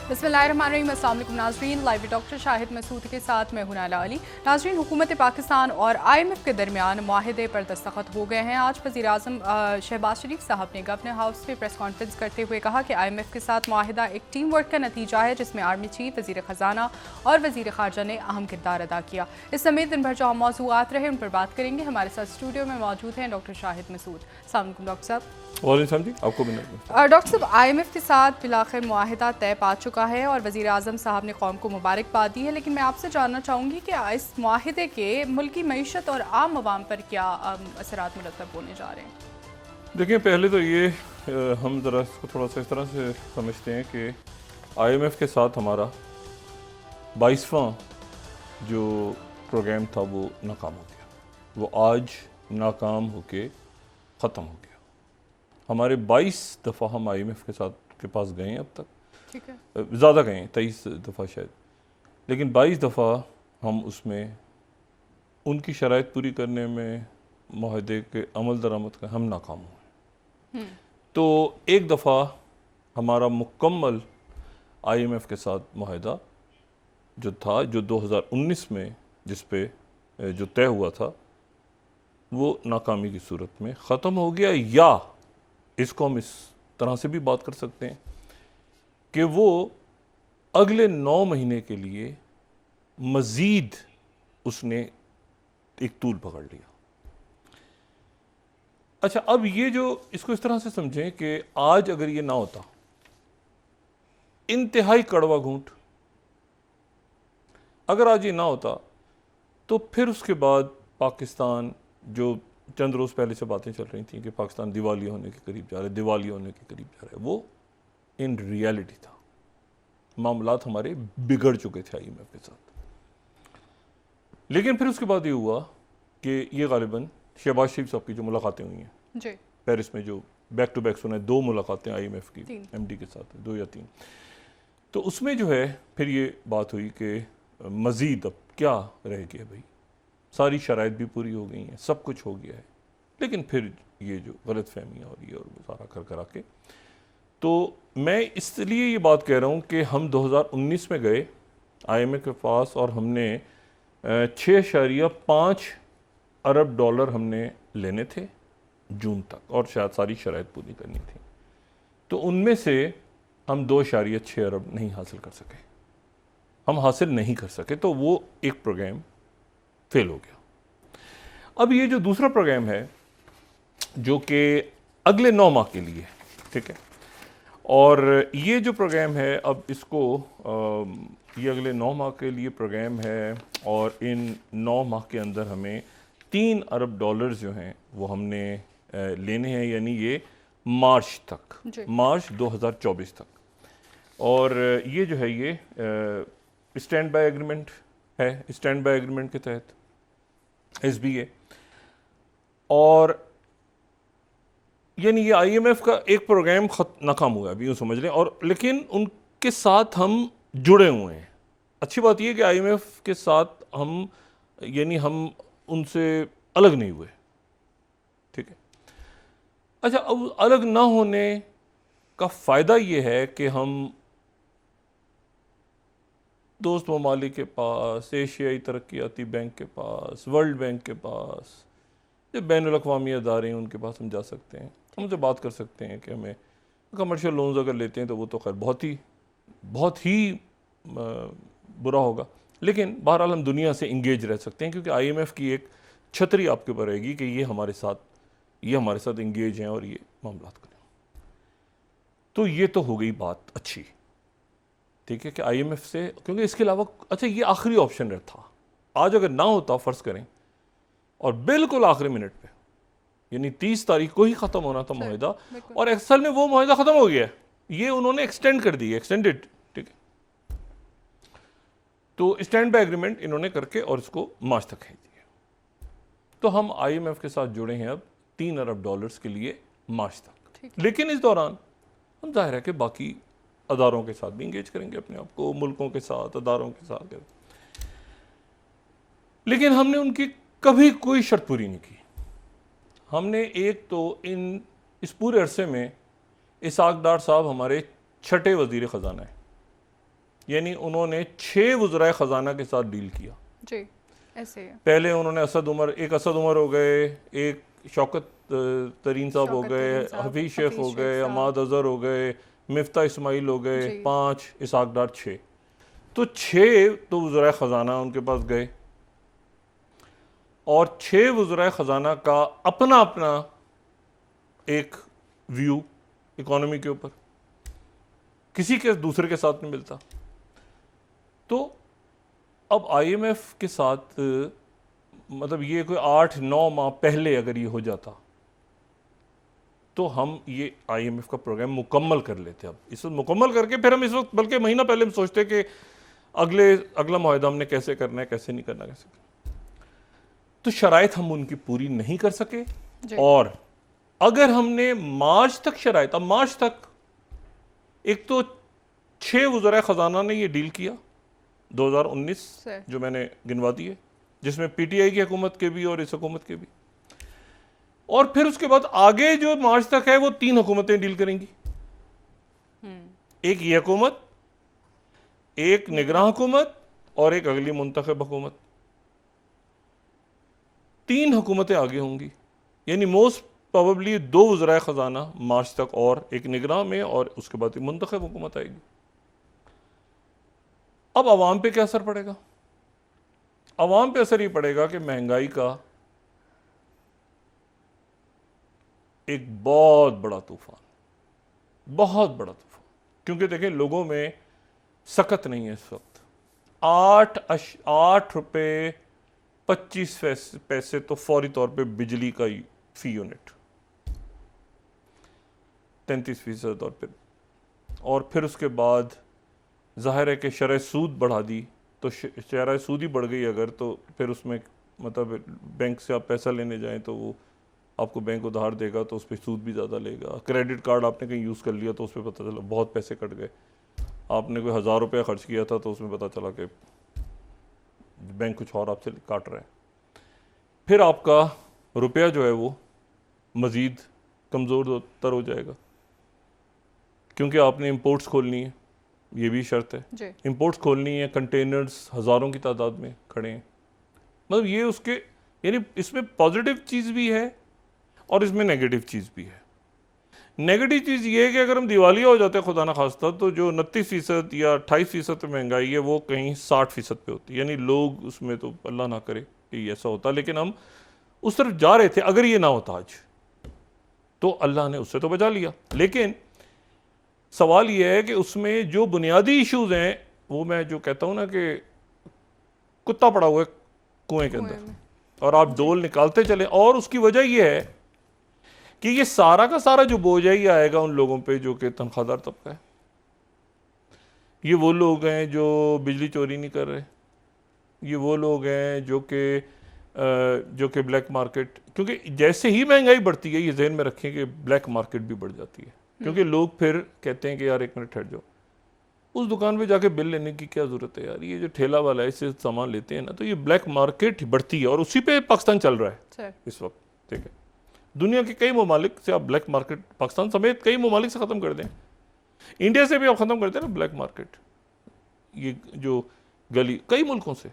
बिस्मिल्लाहिर्रहमानिर्रहीम। अस्सलाम वालेकुम नाज़रीन, लाइव डॉक्टर शाहिद मसूद के साथ मैं हूं नाला अली। नाज़रीन, हुकूमत पाकिस्तान और IMF के दरमियान मुआहदे पर दस्तखत हो गए हैं। आज वज़ीर आज़म शहबाज शरीफ साहब ने गवर्नर हाउस में प्रेस कॉन्फ्रेंस करते हुए कहा कि IMF के साथ मुआहदा एक टीम वर्क का नतीजा है, जिसमें आर्मी चीफ, वज़ीर ख़जाना और वज़ीर ख़ारजा ने अहम किरदार अदा किया। इस समेत दिन भर जो मौज़ूआत रहे उन पर बात करेंगे। हमारे साथ स्टूडियो में मौजूद हैं डॉक्टर शाहिद मसूद। अस्सलाम वालेकुम डॉक्टर साहब। आपको डॉक्टर साहब, IMF के साथ बिलाखिर मुआहिदा तय पा चुका है और वज़ीर आज़म साहब ने कौम को मुबारकबाद दी है, लेकिन मैं आपसे जानना चाहूँगी कि इस मुआहिदे के मुल्की मईशत और आम आवाम पर क्या असरात मुरतब होने जा रहे हैं? देखिए, पहले तो ये हम ज़रा इसको थोड़ा सा इस तरह से समझते हैं कि IMF के साथ हमारा 22वां जो प्रोग्राम था वो नाकाम हो गया। वो आज नाकाम होके ख़त्म हो गया। हमारे 22 दफ़ा हम IMF के साथ के पास गए हैं अब तक। ठीक है, ज़्यादा गए हैं, 23 दफ़ा शायद, लेकिन 22 दफ़ा हम उसमें उनकी शराइत पूरी करने में मुआहदे के अमल दरामद का हम नाकाम हुए। तो एक दफ़ा हमारा मुकम्मल IMF के साथ मुआहदा जो था, जो 2019 में जिस पे जो तय हुआ था, वो नाकामी की सूरत में ख़त्म हो गया। या इसको हम इस तरह से भी बात कर सकते हैं कि वो अगले 9 महीने के लिए मज़ीद उसने एक तूल पकड़ लिया। अच्छा, अब ये जो इसको इस तरह से समझें कि आज अगर ये ना होता, इंतहाई कड़वा घूंट, अगर आज ये ना होता तो फिर उसके बाद पाकिस्तान, जो चंद रोज़ पहले से बातें चल रही थी कि पाकिस्तान दिवालिया होने के करीब जा रहा है, दिवालिया होने के करीब जा रहा है, वो इन रियलिटी था। मामलात हमारे बिगड़ चुके थे IMF के साथ। लेकिन फिर उसके बाद ये हुआ कि ये गालिबन शहबाज शरीफ साहब की जो मुलाकातें हुई हैं जी, पेरिस में, जो बैक टू बैक सुना है, 2 मुलाकातें IMF की 3 MD के साथ, 2 या 3, तो उसमें जो है फिर ये बात हुई कि मज़ीद अब क्या रह गया भाई, सारी शराइत भी पूरी हो गई हैं, सब कुछ हो गया है, लेकिन फिर ये जो गलत फहमियाँ हो रही है और वो सारा कर करा के, तो मैं इसलिए ये बात कह रहा हूँ कि हम 2019 में गए IMF के पास और हमने 6.5 अरब डॉलर हमने लेने थे जून तक, और शायद सारी शराइत पूरी करनी थी। तो उनमें से हम 2.6 अरब नहीं हासिल कर सके, हम हासिल नहीं कर सके, तो वो एक प्रोग्राम फेल हो गया। अब ये जो दूसरा प्रोग्राम है जो कि अगले 9 माह के लिए, ठीक है, और ये जो प्रोग्राम है, अब इसको ये अगले 9 माह के लिए प्रोग्राम है, और इन 9 माह के अंदर हमें 3 अरब डॉलर जो हैं वो हमने लेने हैं, यानी ये मार्च तक, मार्च 2024 तक। और ये जो है ये स्टैंड बाय एग्रीमेंट है, स्टैंड बाय एग्रीमेंट के तहत SBA, और यानी ये IMF का एक प्रोग्राम नाकाम हुआ है, अभी यूँ समझ लें, और लेकिन उनके साथ हम जुड़े हुए हैं। अच्छी बात यह कि IMF के साथ हम, यानी हम उनसे अलग नहीं हुए, ठीक है। अच्छा, अब अलग ना होने का फ़ायदा ये है कि हम दोस्त ममालिक के पास, एशियाई तरक्याती बैंक के पास, वर्ल्ड बैंक के पास, जो बैनुल-अक़वामी अदारे हैं उनके पास हम जा सकते हैं, हम उनसे बात कर सकते हैं कि हमें कमर्शियल लोन्स अगर लेते हैं तो वो तो खैर बहुत ही बुरा होगा, लेकिन बहरहाल हम दुनिया से इंगेज रह सकते हैं, क्योंकि IMF की एक छतरी आपके ऊपर रहेगी कि ये हमारे साथ इंगेज हैं और ये मामलात करें। तो ये तो हो गई बात अच्छी, ठीक है, कि IMF से, क्योंकि इसके अलावा, अच्छा, ये आखिरी ऑप्शन था। आज अगर ना होता, फ़र्ज़ करें, और बिल्कुल आखिरी मिनट पे, यानी 30 तारीख को ही ख़त्म होना था मुआहिदा, और असल में वो मुआहिदा ख़त्म हो गया, ये उन्होंने एक्सटेंड कर दी, एक्सटेंडेड, ठीक है। तो स्टैंड बाय एग्रीमेंट इन्होंने करके और इसको मार्च तक खींच दिया। तो हम IMF के साथ जुड़े हैं अब 3 अरब डॉलर्स के लिए मार्च तक, लेकिन इस दौरान हम जाहिर है कि बाकी अदारों के साथ भी इंगेज करेंगे अपने आप को, मुल्कों के साथ, अदारों के साथ, लेकिन हमने उनकी कभी कोई शर्त पूरी नहीं की। हमने एक तो इस पूरे अरसे में इसहाक डार साहब हमारे 6ठे वज़ीर ख़जाना है, यानी उन्होंने 6 वज़राए ख़जाना के साथ डील किया जी, ऐसे है। पहले उन्होंने असद उमर हो गए, एक शौकत तरीन साहब हो गए, हफीज शेख हो गए, अमाद अजहर हो गए, मिफ्ता इस्माइल हो गए, 5, इसहाक डार 6। तो 6 तो वज़राए ख़जाना उनके पास गए और 6 वज़राए ख़जाना का अपना अपना एक व्यू इकोनॉमी के ऊपर, किसी के दूसरे के साथ नहीं मिलता। तो अब IMF के साथ मतलब ये कोई 8-9 माह पहले अगर ये हो जाता तो हम ये IMF का प्रोग्राम मुकम्मल कर लेते। अब इस वक्त मुकम्मल करके फिर हम इस वक्त बल्कि महीना पहले हम सोचते कि अगला मुआहदा हमने कैसे करना है, कैसे नहीं करना, कैसे करना। तो शराइत हम उनकी पूरी नहीं कर सके। और अगर हमने मार्च तक शराइत, अब मार्च तक एक तो 6 वज़राए ख़जाना ने ये डील किया 2019 जो मैंने गिनवा दिए, जिसमें PTI की हुकूमत के भी और इस हुकूमत के भी। और फिर उसके बाद आगे जो मार्च तक है वो 3 हुकूमतें डील करेंगी। एक ये हुकूमत, एक निगरान हुकूमत और एक अगली मुंतखब हुकूमत। 3 हुकूमतें आगे होंगी, यानी मोस्ट प्रोबेबली 2 वज़राए ख़जाना मार्च तक और एक निगरान में, और उसके बाद एक मुंतखब हुकूमत आएगी। अब आवाम पे क्या असर पड़ेगा? आवाम पे असर ये पड़ेगा कि महंगाई का एक बहुत बड़ा तूफान, बहुत बड़ा तूफान। क्योंकि देखें लोगों में सकत नहीं है इस वक्त। 8 रुपये 25 पैसे तो फौरी तौर पे बिजली का फी यूनिट, 33% तौर पे। और फिर उसके बाद ज़ाहिर है कि शरह सूद बढ़ा दी, तो शरह सूद ही बढ़ गई अगर, तो फिर उसमें मतलब बैंक से आप पैसा लेने जाएं तो वो आपको बैंक उधार देगा तो उस पर सूद भी ज़्यादा लेगा। क्रेडिट कार्ड आपने कहीं यूज़ कर लिया तो उस पर पता चला बहुत पैसे कट गए। आपने कोई 1000 रुपया खर्च किया था तो उसमें पता चला कि बैंक कुछ और आपसे काट रहा है। फिर आपका रुपया जो है वो मज़ीद कमज़ोर तर हो जाएगा, क्योंकि आपने इंपोर्ट्स खोलनी है, ये भी शर्त है। इंपोर्ट्स खोलनी है, कंटेनर्स हज़ारों की तादाद में खड़े हैं। मतलब ये उसके, यानी इसमें पॉजिटिव चीज़ भी है और इसमें नेगेटिव चीज़ भी है। नेगेटिव चीज़ ये है कि अगर हम दिवालिया हो जाते हैं खुदा न खास्ता, तो जो 29% या 28% महंगाई है वो कहीं 60% पे होती है। यानी लोग उसमें, तो अल्लाह ना करे कि ऐसा होता, लेकिन हम उस तरफ जा रहे थे। अगर ये ना होता आज तो अल्लाह ने उससे तो बचा लिया। लेकिन सवाल यह है कि उसमें जो बुनियादी इश्यूज हैं, वो मैं जो कहता हूँ ना कि कुत्ता पड़ा हुआ है कुएं के अंदर और आप डोल निकालते चले। और उसकी वजह यह है कि ये सारा का सारा जो बोझ है ये आएगा उन लोगों पे जो कि तनख्वाहदार तबका है। ये वो लोग हैं जो बिजली चोरी नहीं कर रहे, ये वो लोग हैं जो कि ब्लैक मार्केट, क्योंकि जैसे ही महंगाई बढ़ती है ये जहन में रखें कि ब्लैक मार्केट भी बढ़ जाती है। क्योंकि लोग फिर कहते हैं कि यार 1 मिनट ठहर जाओ, उस दुकान पे जाके बिल लेने की क्या ज़रूरत है यार, ये जो ठेला वाला है इससे सामान लेते हैं ना, तो ये ब्लैक मार्केट बढ़ती है और उसी पे पाकिस्तान चल रहा है इस वक्त। ठीक है, दुनिया के कई ममालिक से आप ब्लैक मार्केट, पाकिस्तान समेत कई ममालिक से ख़त्म कर दें, इंडिया से भी आप ख़त्म करते हैं ना ब्लैक मार्केट। ये जो गली कई मुल्कों से,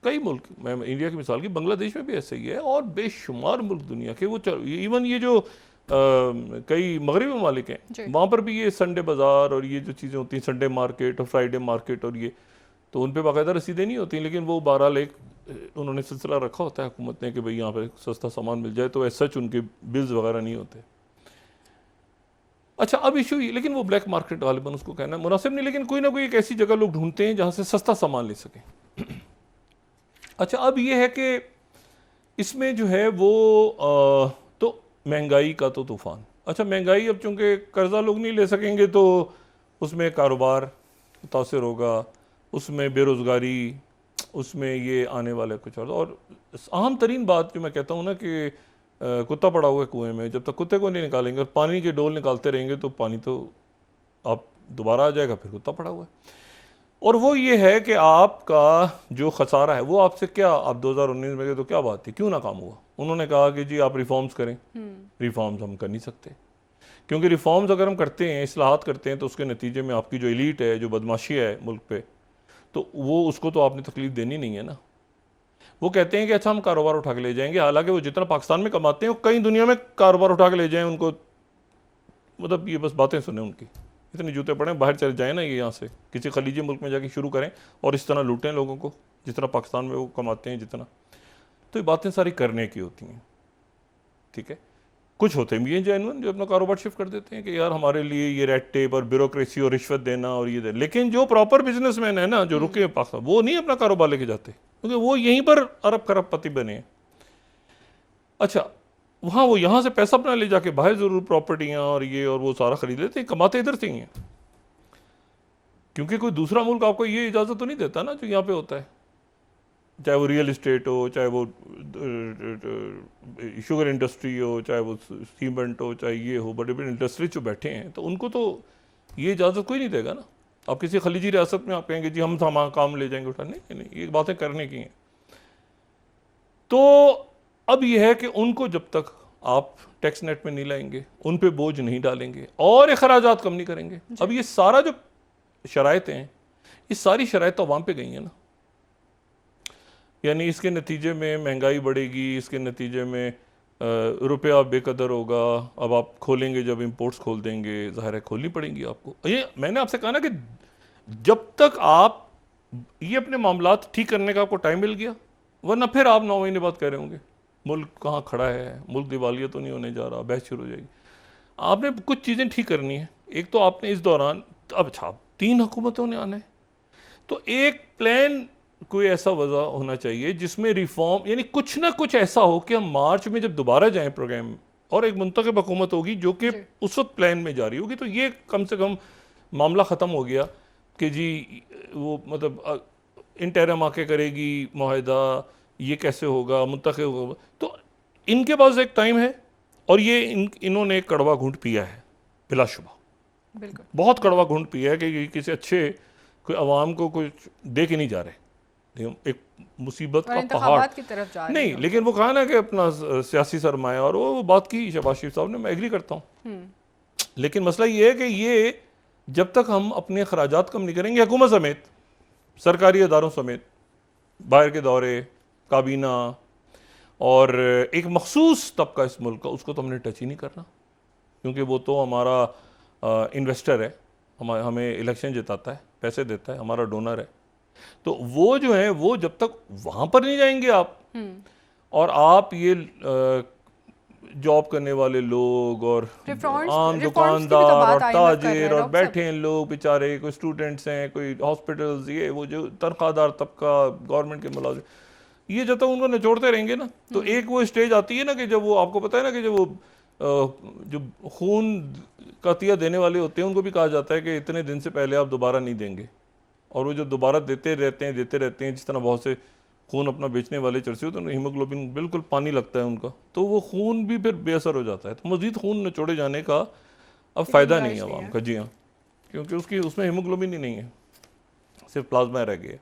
कई मुल्क, मैं इंडिया की मिसाल की, बांग्लादेश में भी ऐसे ही है और बेशुमार मुल्क दुनिया के, वो इवन ये जो कई मगरबी ममालिक हैं वहाँ पर भी ये संडे बाज़ार और ये जो चीज़ें होती हैं, संडे मार्केट और फ्राइडे मार्केट, और ये तो उन पर बाकायदा रसीदें नहीं होती, लेकिन वो बहरहाल एक उन्होंने सिलसिला रखा होता है हुकूमत ने कि भाई यहाँ पे सस्ता सामान मिल जाए, तो ऐसा उनके बिल्स वगैरह नहीं होते। अच्छा, अब इशू, लेकिन वो ब्लैक मार्केट गालिबन उसको कहना मुनासिब नहीं, लेकिन कोई ना कोई एक ऐसी जगह लोग ढूंढते हैं जहाँ से सस्ता सामान ले सकें। अच्छा, अब ये है कि इसमें जो है वो तो महंगाई का तो तूफ़ान। अच्छा, महंगाई, अब चूँकि कर्ज़ा लोग नहीं ले सकेंगे तो उसमें कारोबार मुतासर होगा, उसमें बेरोज़गारी, उसमें ये आने वाले कुछ और अहम तरीन बात जो मैं कहता हूँ ना कि कुत्ता पड़ा हुआ है कुएं में, जब तक कुत्ते को नहीं निकालेंगे और पानी के डोल निकालते रहेंगे तो पानी तो आप दोबारा आ जाएगा, फिर कुत्ता पड़ा हुआ है। और वो ये है कि आपका जो खसारा है वो आपसे क्या, आप 2019 में गए तो क्या बात थी, क्यों नाकाम हुआ? उन्होंने कहा कि जी आप रिफॉर्म्स करें। रिफॉर्म्स हम कर नहीं सकते क्योंकि रिफॉर्म्स अगर हम करते हैं, इस्लाहात करते हैं, तो उसके नतीजे में आपकी जो एलीट है, जो बदमाशी है मुल्क पे, तो वो उसको तो आपने तकलीफ देनी नहीं है ना। वो कहते हैं कि अच्छा हम कारोबार उठा के ले जाएंगे, हालांकि वो जितना पाकिस्तान में कमाते हैं वो कई दुनिया में कारोबार उठा के ले जाएं उनको, मतलब ये बस बातें सुने उनकी, इतने जूते पड़े, बाहर चले जाएं ना ये यहाँ से, किसी खलीजी मुल्क में जाके शुरू करें और इस तरह लूटें लोगों को जितना पाकिस्तान में वो कमाते हैं जितना। तो ये बातें सारी करने की होती हैं, ठीक है। कुछ होते भी हैं जेन्युइन जो अपना कारोबार शिफ्ट कर देते हैं कि यार हमारे लिए ये रेड टेप और ब्यूरोक्रेसी और रिश्वत देना और ये दे, लेकिन जो प्रॉपर बिजनेसमैन है ना, जो रुके हैं पाकिस्तान, वो नहीं अपना कारोबार लेके जाते, क्योंकि वो यहीं पर अरब खरबपति बने हैं। अच्छा, वहाँ वो यहाँ से पैसा अपना ले जाके बाहर ज़रूर प्रॉपर्टियाँ और ये और वो सारा खरीद लेते हैं, कमाते इधर से ही हैं, क्योंकि कोई दूसरा मुल्क आपको ये इजाज़त तो नहीं देता ना जो यहाँ पे होता है, चाहे वो रियल इस्टेट हो, चाहे वो शुगर इंडस्ट्री हो, चाहे वो सीमेंट हो, चाहे ये हो, बड़े बड़े इंडस्ट्री जो बैठे हैं, तो उनको तो ये इजाज़त कोई नहीं देगा ना। आप किसी खलीजी रियासत में आप कहेंगे जी हम सामान काम ले जाएंगे उठाने, नहीं, ये बातें करने की हैं। तो अब यह है कि उनको जब तक आप टैक्स नेट में नहीं लाएंगे, उन पे बोझ नहीं डालेंगे और अखराजात कम नहीं करेंगे, अब ये सारा जो शराइत हैं, ये सारी शराइत तो अवाम पे गई हैं ना। यानी इसके नतीजे में महंगाई बढ़ेगी, इसके नतीजे में रुपया बेकदर होगा। अब आप खोलेंगे, जब इंपोर्ट्स खोल देंगे, ज़ाहिर है खोलनी पड़ेंगी आपको। ये मैंने आपसे कहा ना कि जब तक आप ये अपने मामलात ठीक करने का आपको टाइम मिल गया, वरना फिर आप 9 महीने बाद कह रहे होंगे मुल्क कहाँ खड़ा है, मुल्क दिवालिया तो नहीं होने जा रहा, बहस शुरू हो जाएगी। आपने कुछ चीज़ें ठीक करनी है। एक तो आपने इस दौरान, अब अच्छा 3 हुकूमतों ने आना है, तो एक प्लान कोई ऐसा वजह होना चाहिए जिसमें रिफॉर्म, यानी कुछ ना कुछ ऐसा हो कि हम मार्च में जब दोबारा जाएं प्रोग्राम में, और एक मुंतखब हुकूमत होगी जो कि उस वक्त प्लान में जारी होगी, तो ये कम से कम मामला ख़त्म हो गया कि जी वो मतलब इंटरम आके करेगी माहिदा, ये कैसे होगा, मुंतखब होगा। तो इनके पास एक टाइम है और ये इन्होंने एक कड़वा घूंट पिया है बिलाशुबा, बिल्कुल बहुत कड़वा घूंट पिया है कि किसी अच्छे कोई अवाम को कुछ दे के नहीं जा रहे, एक मुसीबत का पहाड़ की तरफ जा रहे नहीं। हैं। लेकिन वो कहा ना कि अपना सियासी सरमाया, और वो बात की शहबाज शरीफ साहब ने, मैं एग्री करता हूँ। लेकिन मसला ये है कि ये जब तक हम अपने अखराजात कम नहीं करेंगे, हुकूमत समेत, सरकारी अदारों समेत, बाहर के दौरे, काबीना और एक मखसूस तबका इस मुल्क का, उसको तो हमने टच ही नहीं करना, क्योंकि वो तो हमारा इन्वेस्टर है, हमें इलेक्शन जिताता है, पैसे देता है, हमारा डोनर है। तो वो जो है, वो जब तक वहाँ पर नहीं जाएंगे आप, और आप ये जॉब करने वाले लोग और आम दुकानदार और ताजिर और बैठे हैं लोग बेचारे, कोई स्टूडेंट्स हैं, कोई हॉस्पिटल्स, ये वो जो तनख्वाहदार तबका, गवर्नमेंट के मुलाजिम, ये जब तक उनको निचोड़ते रहेंगे ना, तो एक वो स्टेज आती है ना कि जब वो, आपको पता है ना कि जब वो जो खून का अतिया देने वाले होते हैं, उनको भी कहा जाता है कि इतने दिन से पहले आप दोबारा नहीं देंगे, और वो जो दोबारा देते रहते हैं, जिस तरह बहुत से खून अपना बेचने वाले चर्चे होते हैं, हीमोग्लोबिन बिल्कुल पानी लगता है उनका, तो वो खून भी फिर बेअसर हो जाता है। तो मज़ीद खून निचोड़े जाने का अब फ़ायदा नहीं है आवाम का, जी हाँ, क्योंकि उसमें हीमोग्लोबिन ही नहीं है, सिर्फ प्लाज्मा रह गया।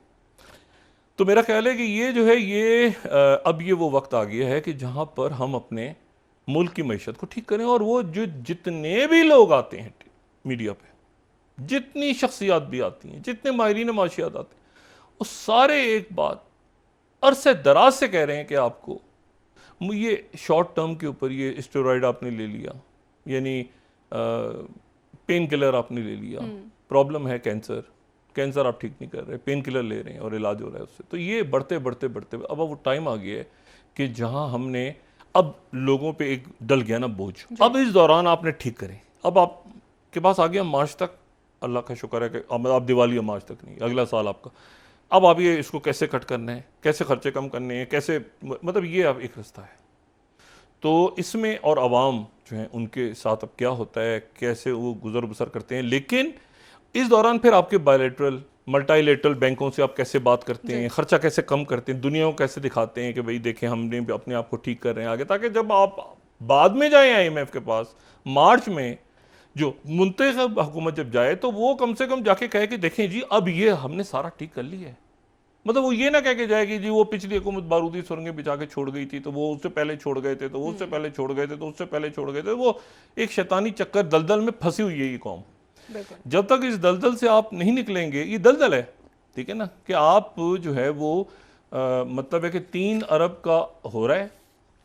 तो मेरा ख्याल है कि ये जो है, ये अब ये वो वक्त आ गया है कि जहाँ पर हम अपने मुल्क की मईशत को ठीक करें, और वो जो जितने भी लोग आते हैं मीडिया पे, जितनी शख्सियात भी आती हैं, जितने माहिरीन माशियात आते हैं, वो सारे एक बात अरसे दराज से कह रहे हैं कि आपको ये शॉर्ट टर्म के ऊपर ये स्टेरॉयड आपने ले लिया, यानी पेन किलर आपने ले लिया, प्रॉब्लम है कैंसर आप ठीक नहीं कर रहे, पेन किलर ले रहे हैं और इलाज हो रहा है उससे, तो ये बढ़ते अब वो टाइम आ गया है कि जहां हमने, अब लोगों पे एक डल गया ना बोझ, अब इस दौरान आपने ठीक करें। अब आपके पास आ गया मार्च तक, अल्लाह का शुक्र है कि आप दिवाली या मार्च तक नहीं, अगला साल आपका, अब आप ये इसको कैसे कट करना है, कैसे खर्चे कम करने हैं, कैसे, मतलब ये अब एक रास्ता है। तो इसमें और आवाम जो है उनके साथ अब क्या होता है, कैसे वो गुजर बसर करते हैं, लेकिन इस दौरान फिर आपके बायलैटरल मल्टीलैटरल बैंकों से आप कैसे बात करते हैं, खर्चा कैसे कम करते हैं, दुनिया को कैसे दिखाते हैं कि भाई देखें हमने अपने आप को ठीक कर रहे हैं आगे, ताकि जब आप बाद में जाएं IMF के पास मार्च में, जो मुंतखब हुकूमत जब जाए, तो वो कम से कम जाके कहे कि देखें जी अब ये हमने सारा ठीक कर लिया है, मतलब वो ये ना कह के जाए कि जी वो पिछली हुकूमत बारूदी सुरंगें बिछा के छोड़ गई थी तो वो उससे पहले छोड़ गए थे, तो वो उससे पहले छोड़ गए थे, तो उससे पहले छोड़ गए थे। वो एक शैतानी चक्कर दलदल में फंसी हुई है ये कौम। जब तक इस दलदल से आप नहीं निकलेंगे, ये दलदल है, ठीक है ना, कि आप जो है वो मतलब है कि 3 अरब का हो रहा है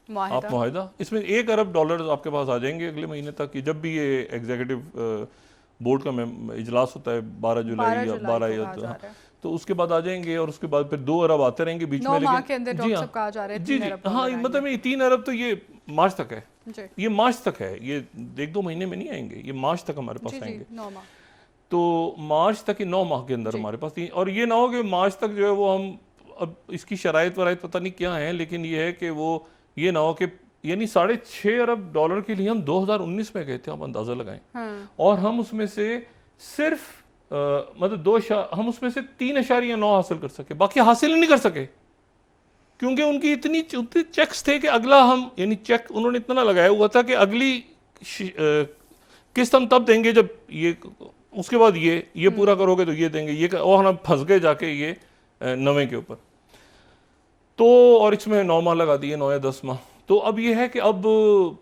आप मुआहिदा, इसमें 1 अरब डॉलर आपके पास आ जाएंगे अगले महीने तक की, जब भी ये एग्जीक्यूटिव बोर्ड का इजलास होता है 12 जुलाई या 12 या तो उसके बाद आ जाएंगे, और उसके बाद फिर 2 अरब आते रहेंगे बीच में। लेकिन जी हाँ, जी जी हाँ, मतलब ये 3 अरब तो ये मार्च तक है, ये मार्च तक है, ये 1-2 महीने में नहीं आएंगे, ये मार्च तक हमारे पास आएंगे। तो मार्च तक ही 9 माह के अंदर हमारे पास, और ये ना हो कि मार्च तक जो है वो हम, अब इसकी शराइत वराइत पता नहीं क्या है, लेकिन ये है कि वो ये ना हो कि यानी 6.5 अरब डॉलर के लिए हम 2019 में गए थे, आप अंदाजा लगाएं। और हम उसमें से सिर्फ मतलब हम उसमें से 3.9 हासिल कर सके, बाकी हासिल ही नहीं कर सके, क्योंकि उनकी इतनी चेक्स थे कि अगला हम, यानी चेक उन्होंने इतना लगाया हुआ था कि अगली किस्त हम तब देंगे जब ये, उसके बाद ये पूरा करोगे तो ये देंगे, ये और हम फंस गए जाके ये 9 के ऊपर। तो और इसमें 9 माह लगा दिए, 9 या 10 माह। तो अब ये है कि अब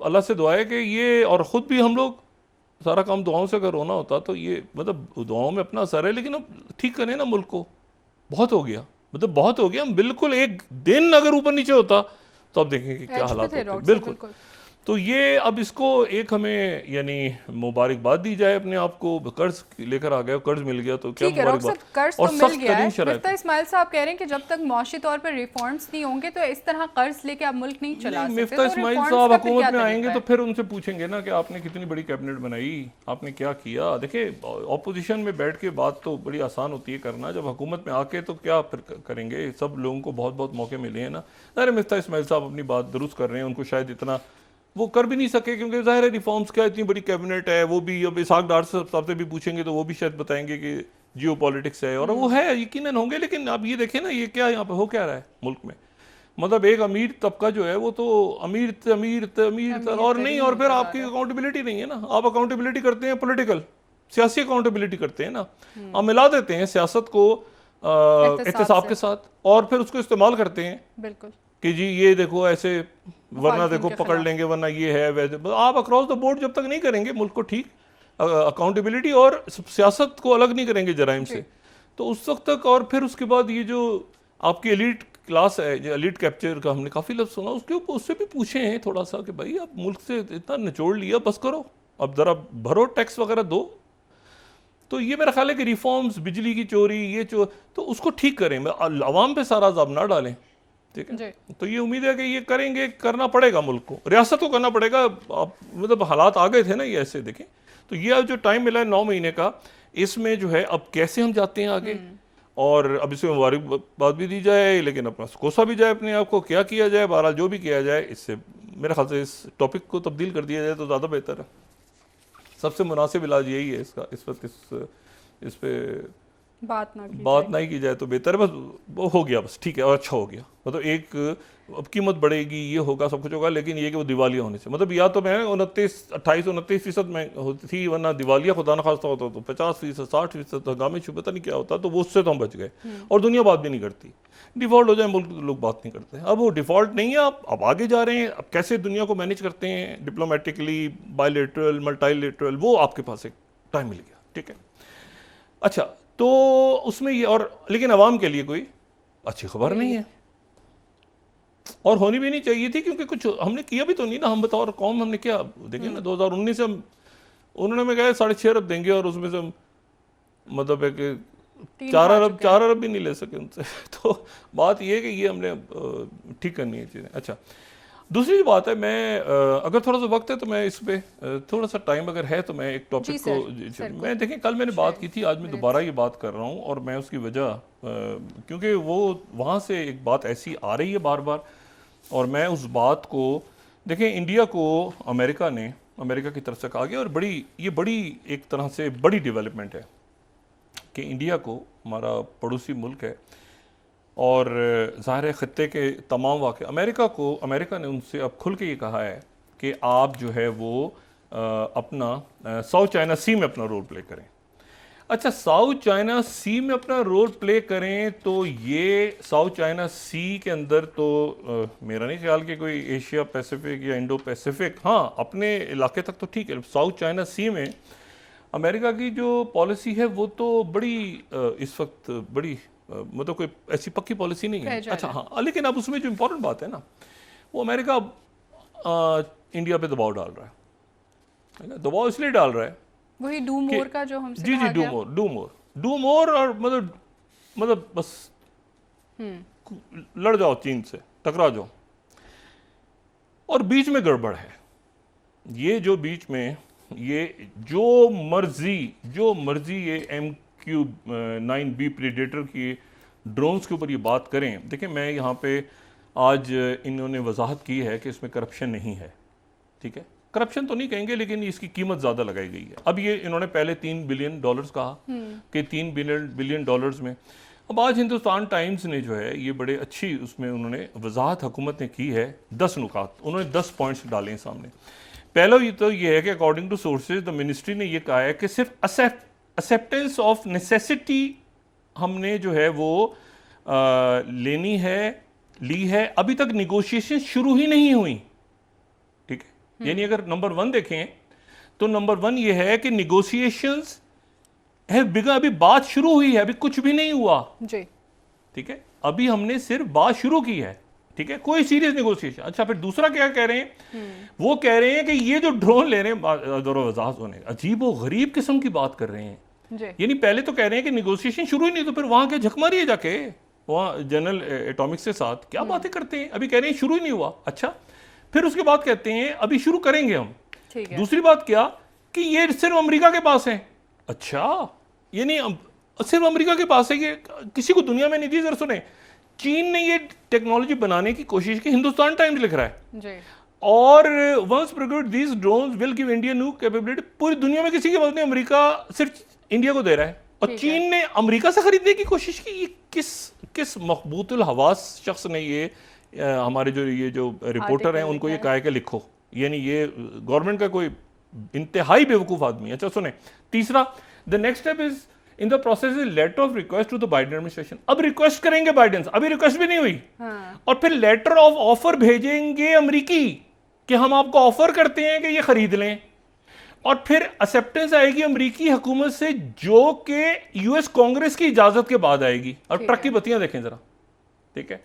अल्लाह से दुआ है कि ये, और ख़ुद भी हम लोग सारा काम दुआओं से अगर होना होता तो ये, मतलब दुआओं में अपना असर है, लेकिन अब ठीक करें ना मुल्क को, बहुत हो गया, मतलब बहुत हो गया। हम बिल्कुल एक दिन अगर ऊपर नीचे होता तो अब देखेंगे कि क्या हालात होते। बिल्कुल। तो ये अब इसको एक हमें यानी मुबारकबाद दी जाए अपने आप को, कर्ज लेकर आ गया, कर्ज मिल गया तो क्या मुबारकबाद, कर्ज तो मिल गया है। मिफ्ता इस्माइल साहब कह रहे हैं कि जब तक मौशी तौर पर रिफॉर्म्स नहीं होंगे तो इस तरह कर्ज लेके आप मुल्क नहीं चला सकते। मिफ्ता इस्माइल साहब हुकूमत में आएंगे तो फिर उनसे पूछेंगे ना कि आपने कितनी बड़ी कैबिनेट बनाई, आपने क्या किया। देखिए ऑपोजिशन में बैठ के बात तो बड़ी आसान होती है करना, जब हुकूमत में आके तो क्या फिर करेंगे। सब लोगों को बहुत बहुत मौके मिले हैं ना। अरे मिफ्ता इस्माइल साहब अपनी बात दुरुस्त कर रहे हैं, उनको शायद इतना वो कर भी नहीं सके, क्योंकि ज़ाहिर है रिफॉर्म्स क्या, इतनी बड़ी कैबिनेट है। वो भी अब इसहाक डार साहब से भी पूछेंगे तो वो भी शायद बताएंगे कि जियो पॉलिटिक्स है, और वो है, यकीनन होंगे। लेकिन अब ये देखें ना, ये क्या यहाँ पे हो क्या रहा है मुल्क में। मतलब एक अमीर तबका जो है वो तो अमीर और नहीं, और फिर आपकी अकाउंटेबिलिटी नहीं है ना। आप अकाउंटेबिलिटी करते हैं पॉलिटिकल, सियासी अकाउंटेबिलिटी करते हैं ना, आप मिला देते हैं सियासत को एहतसाब के साथ, और फिर उसको इस्तेमाल करते हैं बिल्कुल कि जी ये देखो ऐसे, वरना देखो पकड़ लेंगे, वरना ये है वैसे। आप अक्रॉस द बोर्ड जब तक नहीं करेंगे मुल्क को ठीक, अकाउंटेबिलिटी और सियासत को अलग नहीं करेंगे जराइम से, तो उस वक्त तक। और फिर उसके बाद ये जो आपकी एलीट क्लास है, जो एलीट कैप्चर का हमने काफ़ी लफ्ज़ सुना, उसके ऊपर उससे भी पूछे हैं थोड़ा सा कि भाई आप मुल्क से इतना निचोड़ लिया, बस करो, अब ज़रा भरो, टैक्स वगैरह दो। तो ये मेरा ख्याल है कि रिफॉर्म्स, बिजली की चोरी, ये तो उसको ठीक करें, अवाम पे सारा अज़ाब ना डालें, ठीक है। तो ये उम्मीद है कि ये करेंगे, करना पड़ेगा मुल्क को, रियासत को करना पड़ेगा। आप मतलब हालात आ गए थे ना ये ऐसे, देखें। तो ये जो टाइम मिला है 9 महीने का, इसमें जो है अब कैसे हम जाते हैं आगे, और अब इसमें मुबारकबाद भी दी जाए, लेकिन अपना कोसा भी जाए अपने आप को, क्या किया जाए। बहरहाल जो भी किया जाए, इससे मेरे ख्याल से इस टॉपिक को तब्दील कर दिया जाए तो ज़्यादा बेहतर है। सबसे मुनासिब इलाज यही है इसका, इस वक्त इस पे बात ना ही की जाए तो बेहतर है। बस वो हो गया, बस ठीक है, और अच्छा हो गया। मतलब एक अब कीमत बढ़ेगी, ये होगा, सब कुछ होगा, लेकिन ये कि वो दिवालिया होने से, मतलब या तो मैं 28-29% में होती थी, वरना दिवालिया खुदा न खास्ता होता तो 50%, 60% हंगामे छुपे, पता नहीं क्या होता। तो वो उससे तो हम बच गए, और दुनिया बात भी नहीं करती। डिफ़ॉल्ट हो जाए मुल्क तो लोग बात नहीं करते। अब वो डिफ़ॉल्ट नहीं है, आप अब आगे जा रहे हैं। अब कैसे दुनिया को मैनेज करते हैं डिप्लोमेटिकली, बायलैटरल, मल्टीलैटरल, वो आपके पास एक टाइम मिल गया, ठीक है। अच्छा, तो उसमें ये, और लेकिन अवाम के लिए कोई अच्छी खबर नहीं है, और होनी भी नहीं चाहिए थी, क्योंकि कुछ हमने किया भी तो नहीं ना। हम बताओ कौम, हमने क्या, देखिए ना 2019 से हम, उन्होंने में कहा 6.5 अरब देंगे, और उसमें से मतलब है कि 4 अरब भी नहीं ले सके उनसे। तो बात ये है कि ये हमने ठीक करनी है चीज़ें। अच्छा, दूसरी बात है, मैं अगर थोड़ा सा वक्त है तो मैं इस पे थोड़ा सा टाइम अगर है तो मैं एक टॉपिक को, मैं देखें कल मैंने बात की थी, आज मैं दोबारा ये बात कर रहा हूँ। और मैं उसकी वजह क्योंकि वो वहाँ से एक बात ऐसी आ रही है बार बार, और मैं उस बात को, देखें इंडिया को अमेरिका की तरफ से कहा गया, और ये बड़ी एक तरह से बड़ी डेवलपमेंट है कि इंडिया को, हमारा पड़ोसी मुल्क है, और ज़ाहिर ख़त्ते के तमाम वाक़े, अमेरिका ने उनसे अब खुल के ये कहा है कि आप जो है वो अपना साउथ चाइना सी में अपना रोल प्ले करें। अच्छा, साउथ चाइना सी में अपना रोल प्ले करें तो ये साउथ चाइना सी के अंदर तो मेरा नहीं ख्याल कि कोई एशिया पैसिफिक या इंडो पैसिफिक, हाँ अपने इलाके तक तो ठीक है। साउथ चाइना सी में अमेरिका की जो पॉलिसी है वो तो बड़ी इस वक्त बड़ी मतलब कोई ऐसी पक्की पॉलिसी नहीं है। अच्छा हाँ, लेकिन अब उसमें जो इम्पोर्टेंट बात है ना, वो अमेरिका इंडिया पे दबाव डाल रहा है। दबाव इसलिए डाल रहा है, वही डू मोर का जो हमसे जी कहा जी, गया। डू मोर और मतलब बस लड़ जाओ चीन से, टकरा जाओ। और बीच में गड़बड़ है, ये जो बीच में ये जो मर्जी ये MQ-9B प्रेडेटर की ड्रोन्स के ऊपर ये बात करें। देखिए, मैं यहाँ पे आज इन्होंने वजाहत की है कि इसमें करप्शन नहीं है, ठीक है। करप्शन तो नहीं कहेंगे, लेकिन इसकी कीमत ज़्यादा लगाई गई है। अब ये इन्होंने पहले $3 बिलियन कहा कि $3 बिलियन में। अब आज हिंदुस्तान टाइम्स ने जो है ये बड़े अच्छी उसमें उन्होंने वजाहत हुकूमत ने की है। 10 नुकात उन्होंने 10 पॉइंट्स डाले हैं सामने। पहला ये तो ये है कि according to sources the ministry ने ये कहा है कि सिर्फ एक्सेप्टेंस ऑफ नेसेसिटी हमने जो है वो ली है। अभी तक निगोशिएशन शुरू ही नहीं हुई, ठीक है। यानी अगर नंबर 1 देखें तो नंबर 1 ये है कि निगोशिएशंस है बिगा, अभी बात शुरू हुई है, अभी कुछ भी नहीं हुआ जी, ठीक है। अभी हमने सिर्फ बात शुरू की है, ठीक है, कोई सीरियस नेगोशिएशन। अच्छा, फिर दूसरा क्या कह रहे हैं, वो कह रहे हैं कि ये जो ड्रोन ले रहे हैं, अजीब व गरीब किस्म की बात कर रहे हैं। यानी पहले तो कह रहे हैं कि नेगोशिएशन शुरू ही नहीं, तो फिर वहां के झक मारिए जाके वहां जनरल एटॉमिक्स के साथ, क्या बातें करते हैं। अभी कह रहे हैं शुरू ही नहीं हुआ। अच्छा, फिर उसके बाद कहते हैं अभी शुरू करेंगे हम। दूसरी बात क्या कि ये सिर्फ अमेरिका के पास है। अच्छा, यानी सिर्फ अमेरिका के पास है, ये किसी को दुनिया में नहीं दी। जरा सुने, चीन ने ये टेक्नोलॉजी बनाने की कोशिश की, हिंदुस्तान टाइम्स लिख रहा है जी। और once procured these drones will give India new capability. पूरी दुनिया में किसी के पास नहीं, अमेरिका सिर्फ इंडिया को दे रहा है। और चीन ने अमेरिका से खरीदने की कोशिश की। ये किस मखबूतुल हवास शख्स ने ये हमारे जो रिपोर्टर हैं उनको ये कहा कि लिखो। यानी ये गवर्नमेंट का कोई इंतहाई बेवकूफ आदमी है। अच्छा सुने, तीसरा, the next step is in the process is letter of request to the Biden administration. अब रिक्वेस्ट करेंगे बाइडेन, अभी रिक्वेस्ट भी नहीं हुई। और फिर लेटर ऑफ ऑफर भेजेंगे अमेरिकी कि हम आपको ऑफर करते हैं कि ये खरीद लें। और फिर एक्सेप्टेंस आएगी अमेरिकी हुकूमत से, जो कि यूएस कांग्रेस की इजाजत के बाद आएगी। और ट्रक की बत्तियां देखें जरा, ठीक है।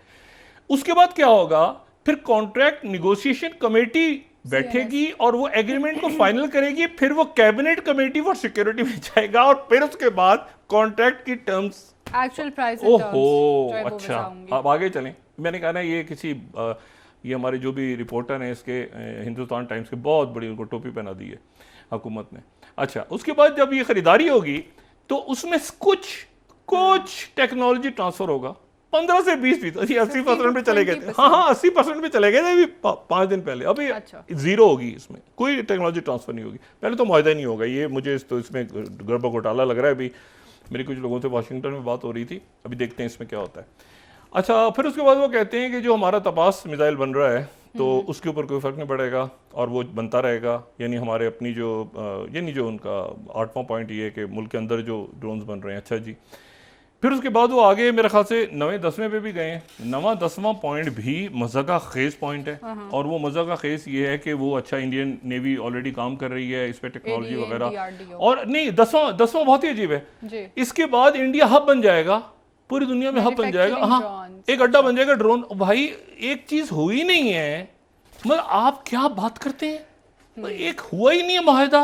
उसके बाद क्या होगा, फिर कॉन्ट्रैक्ट निगोशिएशन कमेटी बैठेगी और वो एग्रीमेंट को फाइनल करेगी। फिर वो कैबिनेट कमेटी फॉर सिक्योरिटी में जाएगा और फिर उसके बाद कॉन्ट्रैक्ट की टर्म्स, एक्चुअल प्राइस। ओहो, अच्छा, अब आगे चलें। मैंने कहा ना, ये किसी ये हमारे जो भी रिपोर्टर हैं इसके हिंदुस्तान टाइम्स के, बहुत बड़ी उनको टोपी पहना दी है हुकूमत ने। अच्छा, उसके बाद जब ये खरीदारी होगी तो उसमें कुछ टेक्नोलॉजी ट्रांसफर होगा। 15 से 20%, 80% पे चले गए थे। हाँ, 80% पे चले गए थे अभी 5 दिन पहले। अभी जीरो होगी, इसमें कोई टेक्नोलॉजी ट्रांसफर नहीं होगी। पहले तो मुआहदा नहीं होगा ये, मुझे तो इसमें गड़बड़ घोटाला लग रहा है। अभी मेरी कुछ लोगों से वाशिंगटन में बात हो रही थी, अभी देखते हैं इसमें क्या होता है। अच्छा, फिर उसके बाद वो कहते हैं कि जो हमारा तपास मिसाइल बन रहा है तो उसके ऊपर कोई फर्क नहीं पड़ेगा और वो बनता रहेगा। यानी हमारे अपनी जो उनका 8वां पॉइंट ये है कि मुल्क के अंदर जो ड्रोन्स बन रहे हैं। अच्छा जी, फिर उसके बाद वो आगे मेरे ख्याल से 9वें-10वें पे भी गए। 9वां-10वां पॉइंट भी मज़ा का खेज पॉइंट है। और वो मज़ा का खेज ये है कि वो अच्छा, इंडियन नेवी ऑलरेडी काम कर रही है इस पर, टेक्नोलॉजी वगैरह। और नहीं, 10वां बहुत ही अजीब है। इसके बाद इंडिया हब बन जाएगा, पूरी दुनिया में हब बन जाएगा। हाँ, एक अड्डा बन जाएगा ड्रोन। भाई एक चीज हुई नहीं है, मतलब आप क्या बात करते हैं, एक हुआ ही नहीं है माहिदा।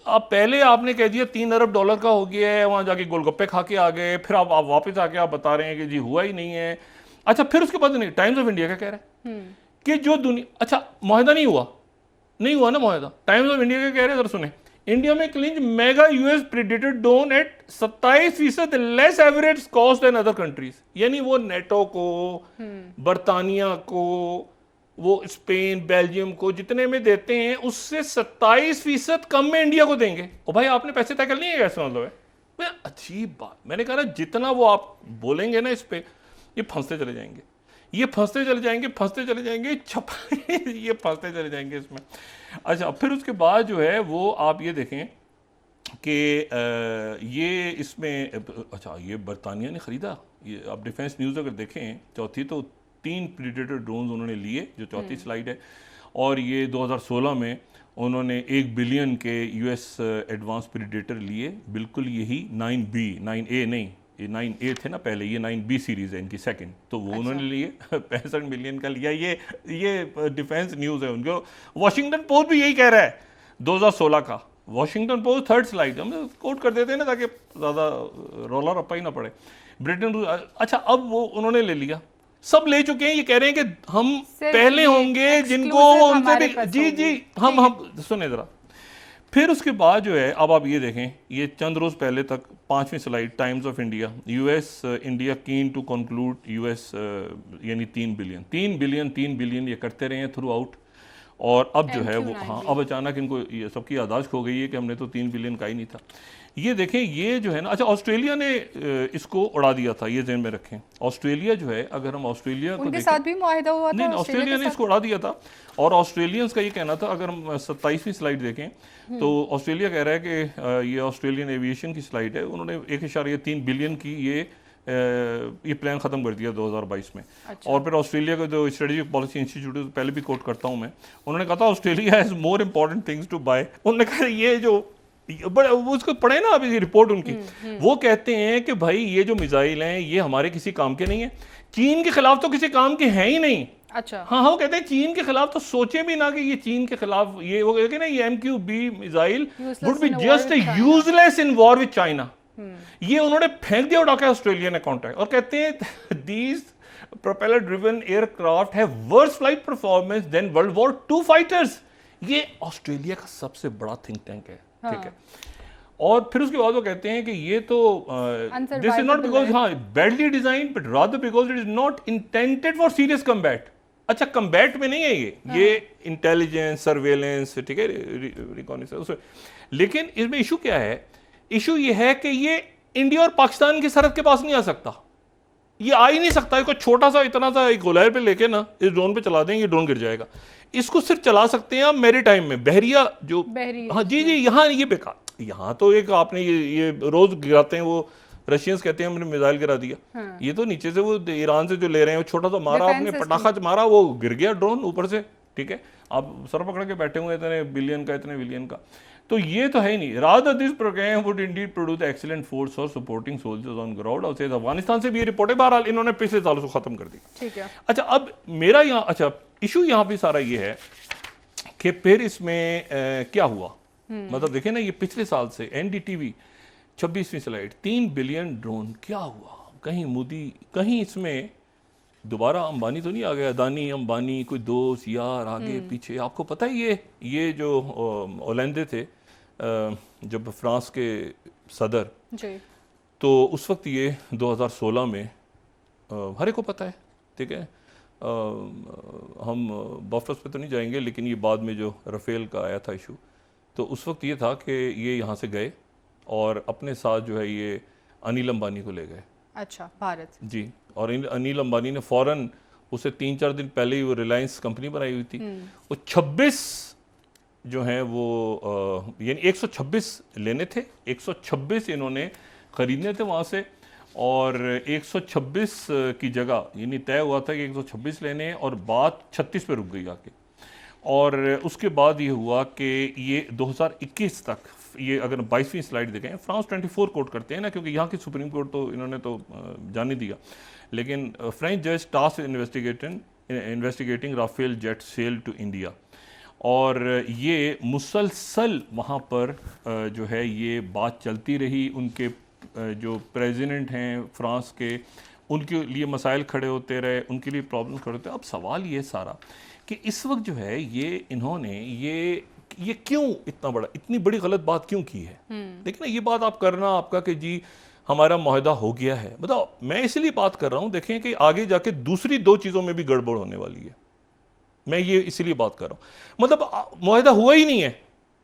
अब पहले आपने कह दिया $3 अरब का हो गया है, वहां जाके गोलगप्पे खा के आ गए, फिर आप वापस आके आप बता रहे हैं कि जी हुआ ही नहीं है। अच्छा, फिर उसके बाद नहीं, टाइम्स ऑफ इंडिया क्या कह रहा है कि जो दुनिया, अच्छा माहिदा नहीं हुआ ना माहिदा। टाइम्स ऑफ इंडिया क्या कह रहे हैं, जरा सुने। इंडिया में clinch mega US predator drone at 27% less average cost than other countries. यानी वो नेटो को, बर्तानिया को, वो स्पेन, बेल्जियम को जितने में देते हैं उससे 27% कम में इंडिया को देंगे। और भाई आपने पैसे तय कर लिए, कैसे मतलब है? अजीब बात। मैंने कहा ना, जितना वो आप बोलेंगे ना इस पे, ये फंसते चले जाएंगे, ये फंसते चले जाएंगे ये फंसते चले जाएंगे इसमें। अच्छा, फिर उसके बाद जो है वो आप ये देखें कि ये इसमें अच्छा ये बरतानिया ने ख़रीदा, ये आप डिफेंस न्यूज़ अगर देखें चौथी, तो 3 प्रीडेटर ड्रोन्स उन्होंने लिए, जो चौथी स्लाइड है, और ये 2016 में उन्होंने 1 बिलियन के यूएस एडवांस प्रीडेटर लिए, बिल्कुल यही 9B 9A नहीं, ये 9A थे ना पहले, ये 9B सीरीज़ है इनकी सेकंड, तो वो उन्होंने लिए 65 मिलियन का लिया। ये डिफेंस न्यूज़ है उनको। वॉशिंगटन पोस्ट भी यही कह रहा है 2016 का, वॉशिंगटन पोस्ट 3rd स्लाइड, हम कोट कर देते हैं ना ताकि ज़्यादा रौला रप्पा ही ना पड़े। ब्रिटेन, अच्छा अब वो उन्होंने ले लिया, सब ले चुके हैं, ये कह रहे हैं कि हम पहले होंगे जिनको उनसे भी, जी हम सुने ज़रा। फिर उसके बाद जो है, अब आप ये देखें, ये चंद रोज़ पहले तक 5वीं slide, Times of India, US India keen to conclude US, यानी 3 बिलियन ये करते रहे हैं थ्रू आउट, और अब जो है वो, हाँ अब अचानक इनको ये सबकी याददाश्त खो गई है कि हमने तो 3 बिलियन का ही नहीं था। ये देखें, ये जो है ना, अच्छा ऑस्ट्रेलिया ने इसको उड़ा दिया था, ये ज़हन में रखें। ऑस्ट्रेलिया जो है, अगर हम ऑस्ट्रेलिया को उनके साथ भी मुआहिदा हुआ था, नहीं, ऑस्ट्रेलिया ने इसको उड़ा दिया था, और ऑस्ट्रेलियंस का ये कहना था, अगर हम 27वीं स्लाइड देखें तो ऑस्ट्रेलिया कह रहा है कि ये ऑस्ट्रेलियन एविएशन की स्लाइड है, उन्होंने 1.3 बिलियन की ये प्लान ख़त्म कर दिया 2022 में। अच्छा। और फिर ऑस्ट्रेलिया का जो स्ट्रेटेजिक पॉलिसी इंस्टीट्यूट, पहले भी कोट करता हूँ मैं, उन्होंने कहा था Australia has more important things to buy. उन्होंने कहा ये जो बड़े, वो उसको पढ़े ना अभी रिपोर्ट उनकी, वो कहते हैं कि भाई ये जो मिसाइल हैं ये हमारे किसी काम के नहीं है, चीन के खिलाफ तो किसी काम के हैं ही नहीं। अच्छा, हाँ वो कहते हैं चीन के खिलाफ तो सोचे भी ना कि ये चीन के खिलाफ, ये वो कहते हैं ना, ये MQB missile would be just useless in war with China. ये उन्होंने फेंक दिया उड़ा के ऑस्ट्रेलिया ने कॉन्ट्रैक्ट, और कहते हैं these propeller driven aircraft have worse flight performance than world war 2 fighters. ये ऑस्ट्रेलिया का सबसे बड़ा थिंक टैंक है, ठीक है। और फिर उसके बाद वो कहते हैं कि ये तो this is not because badly design, but rather because it is not intended for serious combat. अच्छा, कम्बैट में नहीं है ये इंटेलिजेंस, सर्वेलेंस, ठीक है, रिकॉनिसेंस। लेकिन इसमें इशू क्या है? इशू ये है कि ये इंडिया और पाकिस्तान की सरहद के पास नहीं आ सकता, ये आ ही नहीं सकता। इसको छोटा सा, इतना सा एक गोलायर पे लेके ना इस ड्रोन पे चला देंगे, ड्रोन गिर जाएगा। इसको सिर्फ चला सकते हैं आप मेरी टाइम में, बहरिया जो, हाँ जी, यहाँ ये बेकार, यहाँ तो एक आपने ये रोज गिराते हैं, वो रशियंस कहते हैं हमने मिसाइल गिरा दिया। हाँ। ये तो नीचे से वो ईरान से जो ले रहे हैं, वो छोटा सा मारा आपने, पटाखा मारा, वो गिर गया ड्रोन ऊपर से, ठीक है। आप सर पकड़ के बैठे हुए इतने बिलियन का, इतने बिलियन का, तो ये तो है ही नहीं। Rather this program would indeed produce excellent force और सपोर्टिंग सोल्जर्स ऑन ग्राउंड। और अफगानिस्तान से भी ये रिपोर्ट है, बहरहाल इन्होंने पिछले साल उसको खत्म कर दी, ठीक है। अच्छा, अब मेरा यहाँ, अच्छा इशू यहाँ पे सारा ये है कि फिर इसमें क्या हुआ, मतलब देखें ना, ये पिछले साल से NDTV 26वीं स्लाइड, 3 बिलियन ड्रोन, क्या हुआ? कहीं मोदी, कहीं इसमें दोबारा अंबानी तो नहीं आ गया, अदानी अंबानी, कोई दोस्त यार आगे पीछे? आपको पता है ये जो ओलंदे थे जब फ्रांस के सदर जी, तो उस वक्त ये 2016 में हर एक को पता है, ठीक है। हम बफर्स पे तो नहीं जाएंगे, लेकिन ये बाद में जो राफेल का आया था इशू, तो उस वक्त ये था कि ये यहाँ से गए और अपने साथ जो है ये अनिल अंबानी को ले गए। अच्छा, भारत जी। और अनिल अंबानी ने फौरन उसे 3-4 दिन पहले ही वो रिलायंस कंपनी बनाई हुई थी, वो 26 जो हैं वो यानी 126 लेने थे, 126 इन्होंने ख़रीदने थे वहाँ से, और 126 की जगह यानी तय हुआ था कि 126 लेने हैं, और बात 36 पे रुक गई आके। और उसके बाद ये हुआ कि ये 2021 तक, ये अगर 22वीं स्लाइड देखें, फ्रांस 24 कोट करते हैं ना, क्योंकि यहाँ की सुप्रीम कोर्ट तो इन्होंने तो जाने दिया, लेकिन फ्रेंच जज task investigating Rafale jet sale to India, और ये मुसलसल वहाँ पर जो है ये बात चलती रही। उनके जो प्रेसिडेंट हैं फ्रांस के, उनके लिए मसाइल खड़े होते रहे, उनके लिए प्रॉब्लम खड़े होते रहे। अब सवाल ये सारा कि इस वक्त जो है ये इन्होंने ये क्यों इतनी बड़ी गलत बात क्यों की है? देखिए ना, ये बात आप करना आपका कि जी हमारा मुआहदा हो गया है, मतलब मैं इसलिए बात कर रहा हूँ, देखें कि आगे जाके दूसरी 2 चीज़ों में भी गड़बड़ होने वाली है। मैं ये इसलिए बात कर रहा हूँ, मतलब मुआहदा हुआ ही नहीं है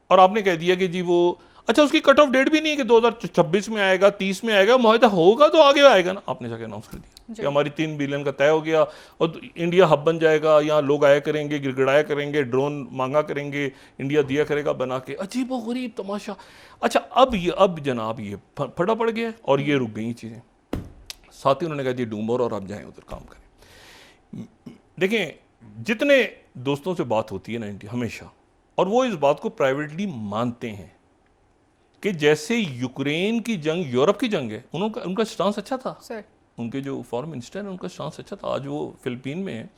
और आपने कह दिया कि जी वो अच्छा, उसकी कट ऑफ डेट भी नहीं है कि 2026 में आएगा, 30 में आएगा, मुआहदा होगा तो आगे आएगा ना। आपने जाके अनाउंस कर दिया कि हमारी 3 बिलियन का तय हो गया और इंडिया हब बन जाएगा, यहाँ लोग आया करेंगे, गिड़गिड़ाया करेंगे, ड्रोन मांगा करेंगे, इंडिया दिया करेगा बना के। अजीब व गरीब तमाशा। अच्छा, अब जनाब ये फटा पड़ गया और ये रुक गई चीज़ें। साथ ही उन्होंने कहा जी डू मोर और आप जाएँ उधर काम करें। देखें, जितने दोस्तों से बात होती है ना इंडिया हमेशा, और वो इस बात को प्राइवेटली मानते हैं कि जैसे यूक्रेन की जंग यूरोप की जंग है, उनका स्टांस अच्छा था सर। उनके जो फॉरेन मिनिस्टर हैं उनका स्टांस अच्छा था। आज वो फिलिपीन में है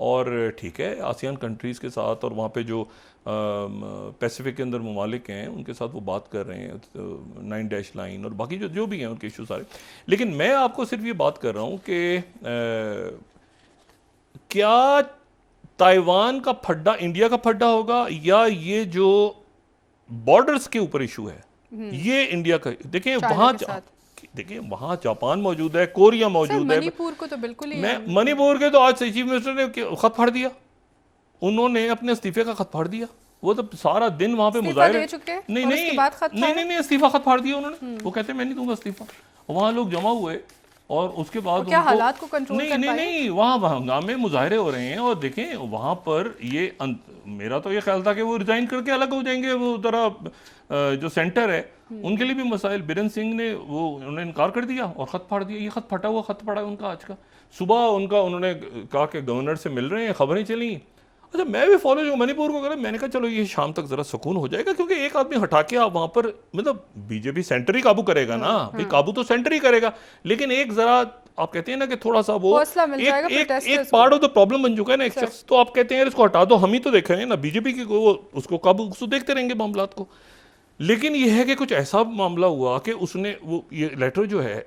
और ठीक है, आसियान कंट्रीज़ के साथ और वहाँ पे जो पैसिफिक के अंदर ममालिक हैं उनके साथ वो बात कर रहे हैं, 9 डैश लाइन और बाकी जो भी हैं उनके इशू सारे। लेकिन मैं आपको सिर्फ ये बात कर रहा हूँ कि क्या ताइवान का फड्डा इंडिया का फड्डा होगा या ये जो बॉर्डर्स के ऊपर इशू है ये इंडिया का। देखिए वहाँ जापान मौजूद है, कोरिया मौजूद है। मणिपुर को तो बिल्कुल ही मणिपुर के तो आज चीफ मिनिस्टर ने खत फाड़ दिया, उन्होंने अपने इस्तीफे का खत फाड़ दिया। वो तो सारा दिन वहाँ पे मुजाहिरे नहीं इस्तीफा खत फाड़ दिया उन्होंने। वो कहते मैं नहीं दूंगा इस्तीफा। वहाँ लोग जमा हुए और उसके बाद क्या हालात को कंट्रोल कर पाए? नहीं, वहाँ हंगामे मुजाहरे हो रहे हैं और देखें वहाँ पर ये मेरा तो ये ख्याल था कि वो रिजाइन करके अलग हो जाएंगे। वो तरह जो सेंटर है उनके लिए भी मसाइल। बीरेन सिंह ने उन्होंने इनकार कर दिया और ख़त फाड़ दिया। ये खत फटा हुआ खत पड़ा उनका आज का। सुबह उन्होंने कहा कि गवर्नर से मिल रहे हैं, खबरें चली। अच्छा, मैं भी फॉलो जो मणिपुर को करा, मैंने कहा चलो ये शाम तक जरा सुकून हो जाएगा, क्योंकि एक आदमी हटा के आप वहां पर मतलब बीजेपी सेंटर ही काबू करेगा ना भाई, काबू तो सेंटर ही करेगा। लेकिन एक जरा आप कहते हैं ना कि थोड़ा सा वो एक पार्ट ऑफ द प्रॉब्लम बन चुका है ना एक शख्स, तो आप कहते हैं इसको हटा दो। हम ही तो देख रहे हैं ना बीजेपी की उसको काबू उसको देखते रहेंगे मामलात को। लेकिन ये है कि कुछ ऐसा मामला हुआ कि उसने वो ये लेटर जो है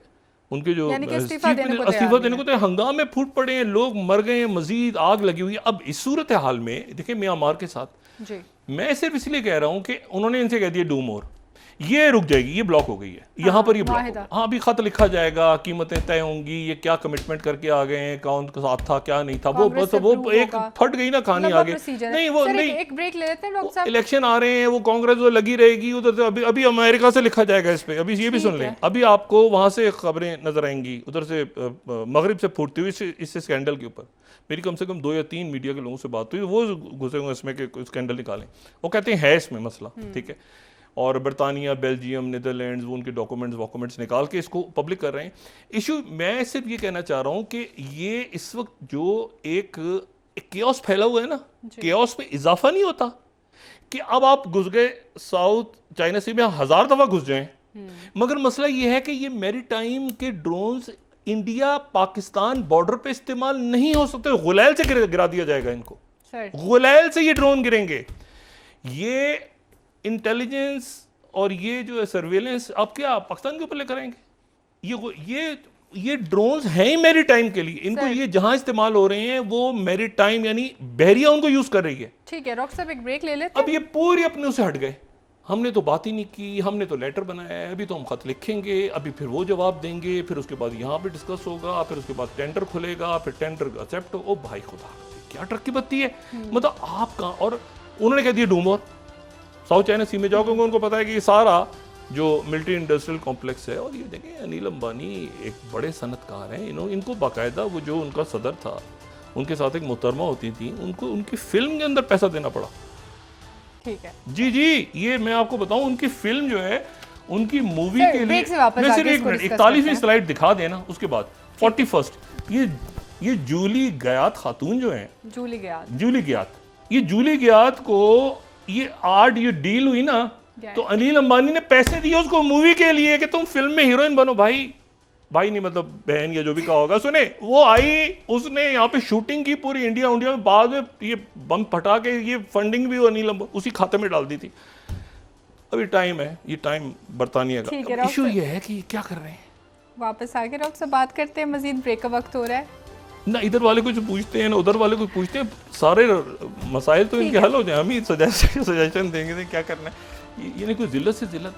उनके जो इस्तीफा देने को तो हंगामे फूट पड़े हैं, लोग मर गए हैं, मजीद आग लगी हुई है। अब इस सूरत हाल में देखिए म्यांमार के साथ जी। मैं सिर्फ इसलिए कह रहा हूं कि उन्होंने इनसे कह दिया डू मोर, ये रुक जाएगी, ये ब्लॉक हो गई है। यहाँ पर ये ब्लॉक, हाँ अभी खत लिखा जाएगा, कीमतें तय होंगी, ये क्या कमिटमेंट करके आ गए हैं, कौन के साथ था क्या नहीं था, वो एक फट गई ना कहानी आगे। नहीं वो नहीं, एक ब्रेक ले लेते हैं डॉक्टर साहब। इलेक्शन आ रहे हैं, वो कांग्रेस वो लगी रहेगी उधर से। अभी अमेरिका से लिखा जाएगा इस पे, अभी ये भी सुन लें। अभी आपको वहां से खबरें नजर आएंगी उधर से मगरिब से फूटती हुई इससे स्कैंडल के ऊपर। मेरी कम से कम 2 या 3 मीडिया के लोगों से बात हुई, वो घुसे हुए इसमें कि स्कैंडल निकालें। वो कहते हैं इसमें मसला, ठीक है। और बरतानिया, बेल्जियम, नीदरलैंड्स वो उनके डॉक्यूमेंट्स निकाल के इसको पब्लिक कर रहे हैं। इशू मैं सिर्फ ये कहना चाह रहा हूँ कि ये इस वक्त जो एक केओस फैला हुआ है ना, केओस पे इजाफा नहीं होता कि अब आप घुस गए साउथ चाइना सी में 1000 दफा घुस जाएं, मगर मसला ये है कि ये मैरीटाइम के ड्रोन्स इंडिया पाकिस्तान बॉर्डर पे इस्तेमाल नहीं हो सकते। गुलैल से गिरा दिया जाएगा इनको, गुलैल से ये ड्रोन गिरेंगे। ये इंटेलिजेंस और ये जो है सर्वेलेंस आप क्या पाकिस्तान के ऊपर ले करेंगे? ये ड्रोन्स हैं ही मैरीटाइम के लिए। इनको ये जहां इस्तेमाल हो रहे हैं वो मैरीटाइम यानी बहरिया उनको यूज कर रही है। ठीक है डॉक्टर साहब, एक ब्रेक ले लेते हैं। अब ये पूरी अपने उसे हट गए, हमने तो बात ही नहीं की, हमने तो लेटर बनाया है, अभी तो हम खत लिखेंगे, अभी फिर वो जवाब देंगे, फिर उसके बाद यहाँ पे डिस्कस होगा, फिर उसके बाद टेंडर खुलेगा, फिर टेंडर एक्सेप्ट हो। ओ भाई खुदा, क्या ट्रक की बत्ती है। मतलब आप कहाँ, और उन्होंने कह दिया डू मोर। साउथ चाइना सी में जाओ, क्योंकि उनको पता है कि ये सारा जो मिलिट्री इंडस्ट्रियल कॉम्प्लेक्स है, और ये देखें अनिल अंबानी एक बड़े सनतकार हैं, इनको बाकायदा वो जो उनका सदर था उनके साथ एक मोहतरमा होती थी, उनको उनकी फिल्म के अंदर पैसा देना पड़ा। ठीक है जी, ये मैं आपको बताऊं, उनकी फिल्म जो है उनकी मूवी के लिए, मैं सिर्फ 1 मिनट 41वीं स्लाइड दिखा देना, उसके बाद 41st ये जूली गयात खातून जो है, जूली गयात, ये जूली गयात को ये ये डील हुई ना, तो अनिल अंबानी ने पैसे दिए उसको मूवी के लिए कि तुम फिल्म में हीरोइन बनो। भाई नहीं मतलब बहन या जो भी कहा होगा, सुने वो आई, उसने यहाँ पे शूटिंग की पूरी इंडिया में, बाद में ये बम फटा के ये फंडिंग भी अनिल अंबानी उसी खाते में डाल दी थी। अभी टाइम है, ये टाइम बरतानिया का। इशू ये है कि क्या कर रहे हैं। वापस आके डॉक्टर से बात करते हैं, मजीद ब्रेक का वक्त हो रहा है ना, इधर वाले कुछ पूछते हैं ना उधर वाले कुछ पूछते हैं, सारे मसाइल तो इनके हल हो जाए। हम ही सजेशन देंगे क्या करना है। ये नहीं कोई जिल्लत से जिल्लत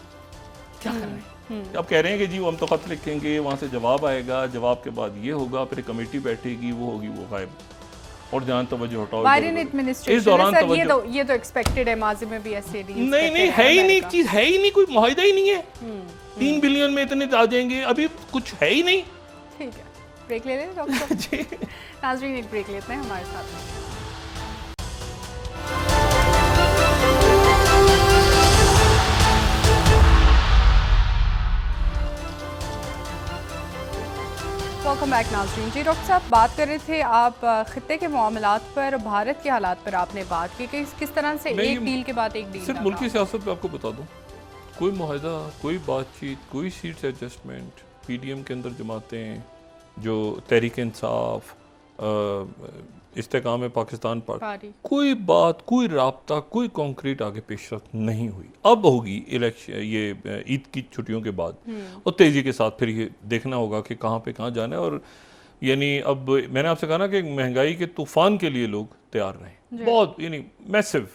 क्या कर रहे हैं। अब कह रहे हैं कि जी हम तो खत लिखेंगे, वहाँ से जवाब आएगा, जवाब के बाद ये होगा, फिर कमेटी बैठेगी, वो होगी, वो गायब। और ध्यान तवज्जो हटाओ बाइडेन इस एडमिनिस्ट्रेशन दौरान सर, तवज्जो ये तो एक्सपेक्टेड है, माजी में भी ऐसे डील्स नहीं करते नहीं रहे है ही नहीं, अमेरिका। चीज है ही नहीं, कोई मुआहिदा ही नहीं है। 3 बिलियन में इतने आ जाएंगे, अभी कुछ है ही नहीं। ठीक है, ब्रेक ले लें डॉक्टर साहब? जी नाज़रीन एक ब्रेक लेते हैं, हमारे साथ हैं। वेलकम बैक नाज़रीन। जी डॉक्टर साहब, बात कर रहे थे आप खित्ते के मामलात पर, भारत के हालात पर आपने बात की कि किस तरह से एक डील के बाद एक डील। सिर्फ मुल्की सियासत पे आपको बता दूं, कोई मुआहिदा, कोई बातचीत, कोई सीट्स एडजस्टमेंट, पीडीएम के अंदर जमातें, जो तहरीक इंसाफ, इस्तेकाम में पाकिस्तान पार्टी, कोई बात, कोई राब्ता, कोई कॉन्क्रीट आगे पेशरफ्त नहीं हुई। अब होगी इलेक्शन, ये ईद की छुट्टियों के बाद, और तेज़ी के साथ फिर ये देखना होगा कि कहाँ पे कहाँ जाना है। और यानी अब मैंने आपसे कहा ना कि महंगाई के तूफान के लिए लोग तैयार रहें, बहुत यानी मैसिव।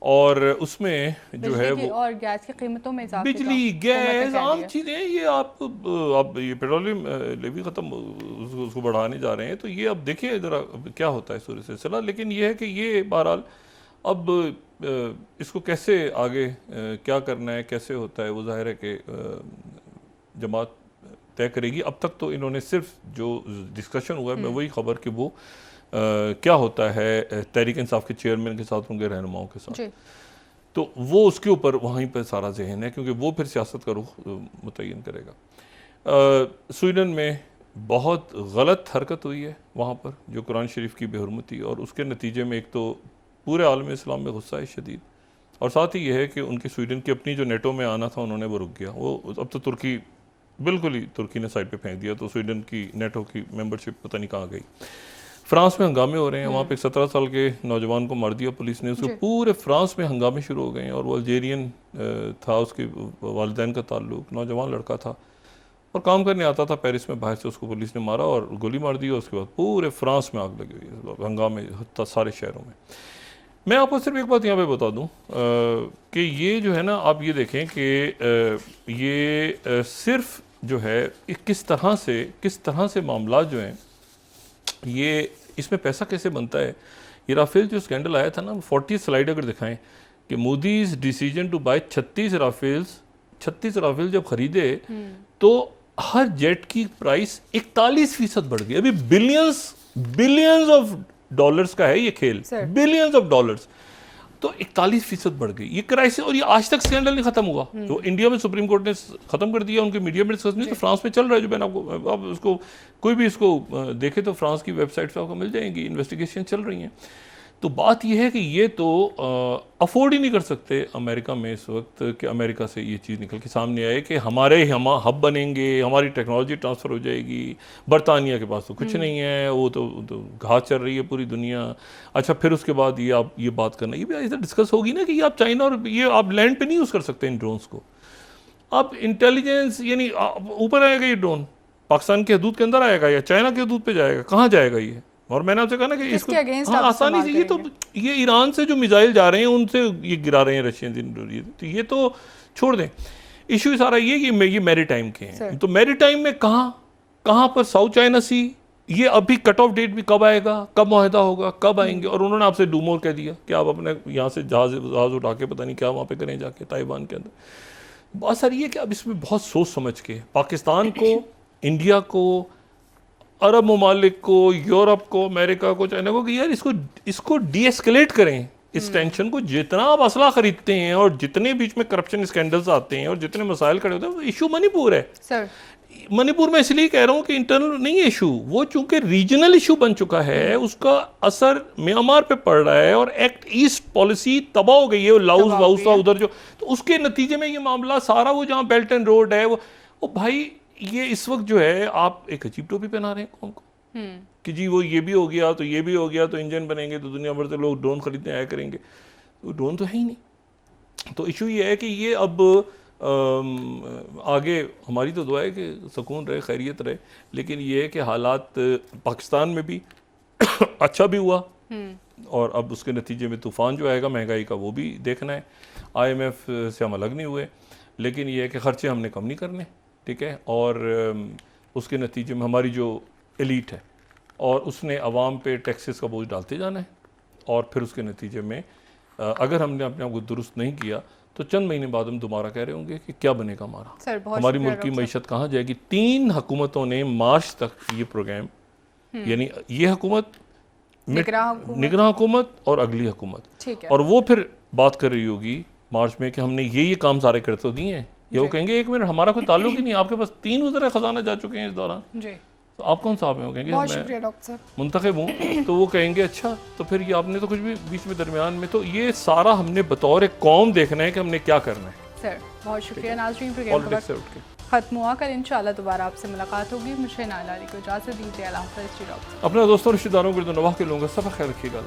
और उसमें जो है वो और गैस की कीमतों में इजाफे, बिजली, गैस, आम चीज़ें, ये आप ये पेट्रोलियम लेवी ख़त्म, उसको बढ़ाने जा रहे हैं, तो ये अब देखिए ज़रा क्या होता है सूरत सिलसिला। लेकिन ये है कि ये बहरहाल अब इसको कैसे आगे क्या करना है, कैसे होता है, वो ज़ाहिर है कि जमात तय करेगी। अब तक तो इन्होंने सिर्फ जो डिस्कशन हुआ है, मैं वही खबर कि वो क्या होता है तहरीक इंसाफ के चेयरमैन के साथ, उनके रहनुमाओं के साथ, तो वो उसके ऊपर वहीं पर सारा जहन है, क्योंकि वो फिर सियासत का रुख मुतय्यन करेगा। स्वीडन में बहुत गलत हरकत हुई है वहाँ पर, जो कुरान शरीफ की बेहुरमती, और उसके नतीजे में एक तो पूरे आलम इस्लाम में गुस्सा है शदीद, और साथ ही ये है कि उनकी स्वीडन की अपनी जो नेटो में आना था, उन्होंने वो रुक गया। वो अब तो तुर्की, बिल्कुल ही तुर्की ने साइड पे फेंक दिया, तो स्वीडन की नेटो की मेंबरशिप पता नहीं कहाँ गई। फ्रांस में हंगामे हो रहे हैं, वहाँ पे 17 साल के नौजवान को मार दिया पुलिस ने, उसके पूरे फ्रांस में हंगामे शुरू हो गए हैं। और वो अल्जेरियन था, उसके वालिदैन का ताल्लुक, नौजवान लड़का था और काम करने आता था पेरिस में, बाहर से उसको पुलिस ने मारा और गोली मार दी, और उसके बाद पूरे फ्रांस में आग लगी हुई है, हंगामे सारे शहरों में। मैं आपको सिर्फ एक बात यहाँ पे बता दूँ कि ये जो है ना, आप ये देखें कि ये सिर्फ जो है किस तरह से मामला जो हैं, ये इसमें पैसा कैसे बनता है। ये राफेल जो स्कैंडल आया था ना, 40 स्लाइड अगर दिखाएं कि Modi's decision to buy 36 Rafale जब खरीदे तो हर जेट की प्राइस 41% बढ़ गई। अभी बिलियंस ऑफ डॉलर्स का है ये खेल, बिलियंस ऑफ डॉलर्स, तो 41% बढ़ गई ये क्राइसिस। और ये आज तक स्कैंडल नहीं खत्म हुआ, तो इंडिया में सुप्रीम कोर्ट ने खत्म कर दिया, उनके मीडिया में डिस्कस नहीं, तो फ्रांस में चल रहा है। जो मैंने आपको, अब उसको कोई भी इसको देखे तो फ्रांस की वेबसाइट पे आपको मिल जाएंगी, इन्वेस्टिगेशन चल रही हैं। तो बात यह है कि ये तो अफोर्ड ही नहीं कर सकते अमेरिका में इस वक्त कि अमेरिका से ये चीज़ निकल के सामने आए कि हमारे हब बनेंगे, हमारी टेक्नोलॉजी ट्रांसफ़र हो जाएगी। बरतानिया के पास तो कुछ नहीं है, वो तो घास चल रही है पूरी दुनिया। अच्छा, फिर उसके बाद ये आप ये बात करना, ये भी ऐसा डिस्कस होगी ना कि ये आप चाइना और ये आप लैंड पे नहीं यूज़ कर सकते इन ड्रोन्स को। आप इंटेलिजेंस, यानी ऊपर आएगा ये ड्रोन, पाकिस्तान के हदूद के अंदर आएगा या चाइना के हदूद पे जाएगा, कहाँ जाएगा ये। और मैंने आपसे कहा ना कि इसको आसानी से, ये तो ये ईरान से जो मिसाइल जा रहे हैं उनसे ये गिरा रहे हैं रशियन, तो ये तो छोड़ दें। इशू सारा ये कि ये मैरीटाइम के हैं, तो मैरीटाइम में कहाँ पर साउथ चाइना सी, ये अभी कट ऑफ डेट भी कब आएगा, कब मुआहदा होगा, कब आएंगे। और उन्होंने आपसे डूमोर कह दिया कि आप अपने यहाँ से जहाज उठा के पता नहीं क्या वहाँ पे करें जाके ताइवान के अंदर। बहुत सारी है कि अब इसमें बहुत सोच समझ के पाकिस्तान को, इंडिया को, अरब ममालिक को, यूरोप को, अमेरिका को, चाइना को कि यार इसको डीएस्केलेट करें इस टेंशन को। जितना आप असला खरीदते हैं और जितने बीच में करप्शन स्कैंडल्स आते हैं और जितने मसाइल खड़े होते हैं, इशू मणिपुर है सर। मणिपुर में इसलिए कह रहा हूँ कि इंटरनल नहीं है इशू, वो चूंकि रीजनल इशू बन चुका है, उसका असर म्यांमार पे पड़ रहा है और एक्ट ईस्ट पॉलिसी तबाह हो गई है, लाउस वाउसा उधर जो, तो उसके नतीजे में ये मामला सारा, वो जहाँ बेल्ट एंड रोड है वो भाई, ये इस वक्त जो है आप एक अजीब टोपी पहना रहे हैं कौन को कि जी वो ये भी हो गया तो ये भी हो गया तो इंजन बनेंगे तो दुनिया भर से लोग ड्रोन खरीदने आया करेंगे, तो ड्रोन तो है ही नहीं। तो इशू ये है कि ये अब आगे हमारी तो दुआ है कि सुकून रहे, खैरियत रहे, लेकिन ये है कि हालात पाकिस्तान में भी अच्छा भी हुआ और अब उसके नतीजे में तूफ़ान जो आएगा महंगाई का वो भी देखना है। IMF से हम अलग नहीं हुए, लेकिन ये है कि ख़र्चे हमने कम नहीं करने, ठीक है। और उसके नतीजे में हमारी जो एलीट है और उसने अवाम पे टैक्सेस का बोझ डालते जाना है, और फिर उसके नतीजे में अगर हमने अपने आप को दुरुस्त नहीं किया तो चंद महीने बाद हम दोबारा कह रहे होंगे कि क्या बनेगा हमारा, सर बहुत हमारी शुक्रिया मुल्क की डॉक्टर मीशत कहाँ जाएगी। 3 हुकूमतों ने मार्च तक ये प्रोग्राम, यानी ये हुकूमत, निगरान हुकूमत और अगली हुकूमत, ठीक है, और वो फिर बात कर रही होगी मार्च में कि हमने ये काम सारे कर तो दिए हैं, ये वो कहेंगे एक मिनट हमारा कोई ताल्लुक ही नहीं, आपके पास 3 वज़ीर ख़जाना जा चुके हैं इस दौरान, जी तो आप कौन सा आप हैं? वो कहेंगे बहुत मैं शुक्रिया डॉक्टर साहब। मुंतखब हूँ, तो वो कहेंगे अच्छा तो फिर ये आपने तो कुछ भी बीच में दरमियान में, तो ये सारा हमने बतौर एक कौम देखना है कि हमने क्या करना है। सर बहुत शुक्रिया। नाज़रीन, प्रोग्राम का पॉलिटिक्स से उठ के खत्म हुआ, कल इंशाल्लाह दोबारा आपसे मुलाकात होगी। मुझे नाला अली को इजाज़त दीजिए। अल्लाह हाफ़िज़ जी डॉक्टर। अपने दोस्तों रिश्तेदारों को नवाह के लोगों का सब ख्याल रखिएगा।